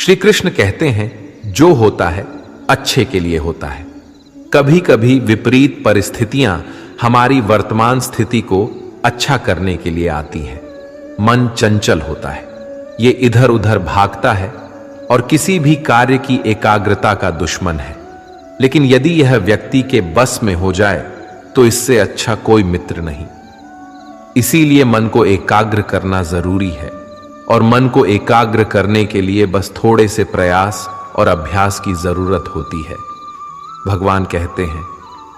श्री कृष्ण कहते हैं, जो होता है अच्छे के लिए होता है। कभी कभी विपरीत परिस्थितियां हमारी वर्तमान स्थिति को अच्छा करने के लिए आती हैं। मन चंचल होता है, ये इधर उधर भागता है और किसी भी कार्य की एकाग्रता का दुश्मन है। लेकिन यदि यह व्यक्ति के बस में हो जाए तो इससे अच्छा कोई मित्र नहीं। इसीलिए मन को एकाग्र करना जरूरी है, और मन को एकाग्र करने के लिए बस थोड़े से प्रयास और अभ्यास की जरूरत होती है। भगवान कहते हैं,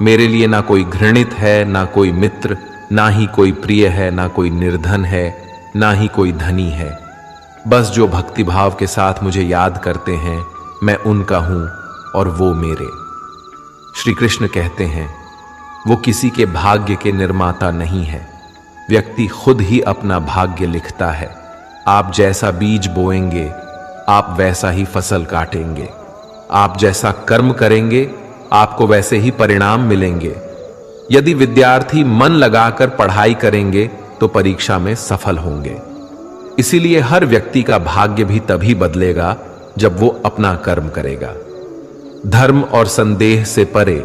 मेरे लिए ना कोई घृणित है, ना कोई मित्र, ना ही कोई प्रिय है, ना कोई निर्धन है, ना ही कोई धनी है। बस जो भक्तिभाव के साथ मुझे याद करते हैं, मैं उनका हूं और वो मेरे। श्री कृष्ण कहते हैं, वो किसी के भाग्य के निर्माता नहीं है। व्यक्ति खुद ही अपना भाग्य लिखता है। आप जैसा बीज बोएंगे, आप वैसा ही फसल काटेंगे। आप जैसा कर्म करेंगे, आपको वैसे ही परिणाम मिलेंगे। यदि विद्यार्थी मन लगाकर पढ़ाई करेंगे तो परीक्षा में सफल होंगे। इसीलिए हर व्यक्ति का भाग्य भी तभी बदलेगा जब वो अपना कर्म करेगा। धर्म और संदेह से परे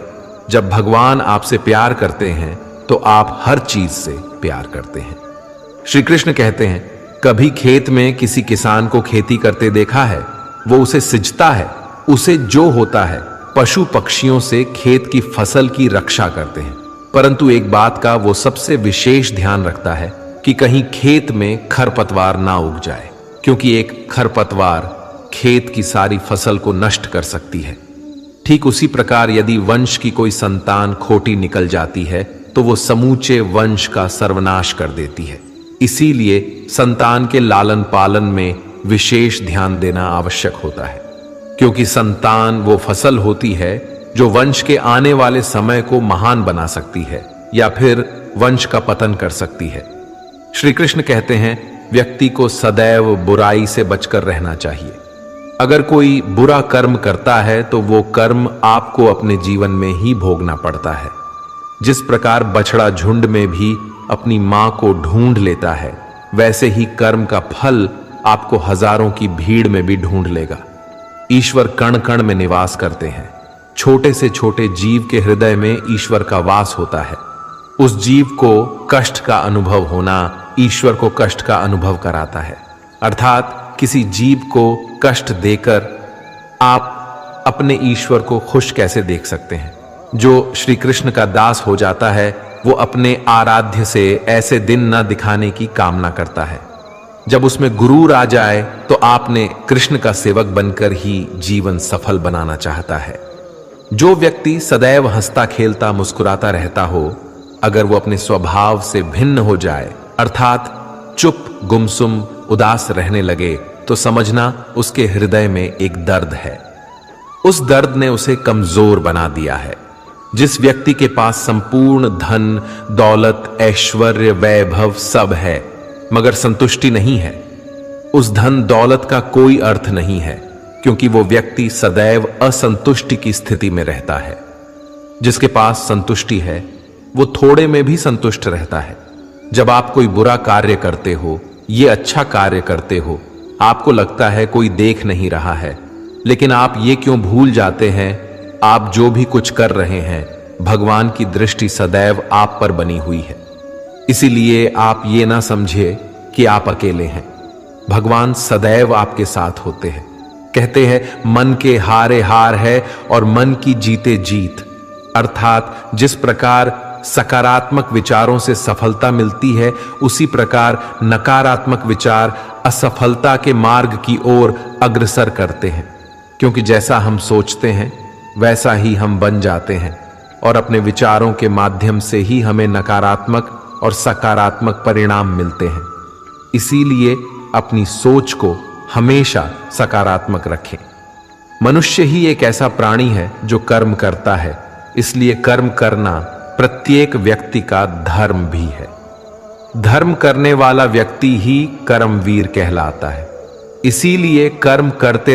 जब भगवान आपसे प्यार करते हैं तो आप हर चीज से प्यार करते हैं। श्री कृष्ण कहते हैं, कभी खेत में किसी किसान को खेती करते देखा है? वो उसे सिंचता है। उसे जो होता है, पशु पक्षियों से खेत की फसल की रक्षा करते हैं। परंतु एक बात का वो सबसे विशेष ध्यान रखता है कि कहीं खेत में खरपतवार ना उग जाए, क्योंकि एक खरपतवार खेत की सारी फसल को नष्ट कर सकती है। ठीक उसी प्रकार यदि वंश की कोई संतान खोटी निकल जाती है तो वो समूचे वंश का सर्वनाश कर देती है। इसीलिए संतान के लालन पालन में विशेष ध्यान देना आवश्यक होता है, क्योंकि संतान वो फसल होती है जो वंश के आने वाले समय को महान बना सकती है या फिर वंश का पतन कर सकती है। श्री कृष्ण कहते हैं, व्यक्ति को सदैव बुराई से बचकर रहना चाहिए। अगर कोई बुरा कर्म करता है तो वो कर्म आपको अपने जीवन में ही भोगना पड़ता है। जिस प्रकार बछड़ा झुंड में भी अपनी मां को ढूंढ लेता है, वैसे ही कर्म का फल आपको हजारों की भीड़ में भी ढूंढ लेगा। ईश्वर कण कण में निवास करते हैं। छोटे से छोटे जीव के हृदय में ईश्वर का वास होता है। उस जीव को कष्ट का अनुभव होना ईश्वर को कष्ट का अनुभव कराता है। अर्थात किसी जीव को कष्ट देकर आप अपने ईश्वर को खुश कैसे देख सकते हैं? जो श्री कृष्ण का दास हो जाता है वो अपने आराध्य से ऐसे दिन न दिखाने की कामना करता है। जब उसमें गुरूर आ जाए तो आपने कृष्ण का सेवक बनकर ही जीवन सफल बनाना चाहता है। जो व्यक्ति सदैव हंसता खेलता मुस्कुराता रहता हो, अगर वो अपने स्वभाव से भिन्न हो जाए, अर्थात चुप गुमसुम उदास रहने लगे, तो समझना उसके हृदय में एक दर्द है। उस दर्द ने उसे कमजोर बना दिया है। जिस व्यक्ति के पास संपूर्ण धन दौलत ऐश्वर्य वैभव सब है मगर संतुष्टि नहीं है, उस धन दौलत का कोई अर्थ नहीं है, क्योंकि वो व्यक्ति सदैव असंतुष्टि की स्थिति में रहता है। जिसके पास संतुष्टि है वो थोड़े में भी संतुष्ट रहता है। जब आप कोई बुरा कार्य करते हो, ये अच्छा कार्य करते हो, आपको लगता है कोई देख नहीं रहा है, लेकिन आप ये क्यों भूल जाते हैं, आप जो भी कुछ कर रहे हैं, भगवान की दृष्टि सदैव आप पर बनी हुई है। इसीलिए आप ये ना समझिए कि आप अकेले हैं। भगवान सदैव आपके साथ होते हैं। कहते हैं, मन के हारे हार है और मन की जीते जीत। अर्थात जिस प्रकार सकारात्मक विचारों से सफलता मिलती है, उसी प्रकार नकारात्मक विचार असफलता के मार्ग की ओर अग्रसर करते हैं। क्योंकि जैसा हम सोचते हैं वैसा ही हम बन जाते हैं, और अपने विचारों के माध्यम से ही हमें नकारात्मक और सकारात्मक परिणाम मिलते हैं। इसीलिए अपनी सोच को हमेशा सकारात्मक रखें। मनुष्य ही एक ऐसा प्राणी है जो कर्म करता है, इसलिए कर्म करना प्रत्येक व्यक्ति का धर्म भी है। धर्म करने वाला व्यक्ति ही कर्मवीर कहलाता है। इसीलिए कर्म करते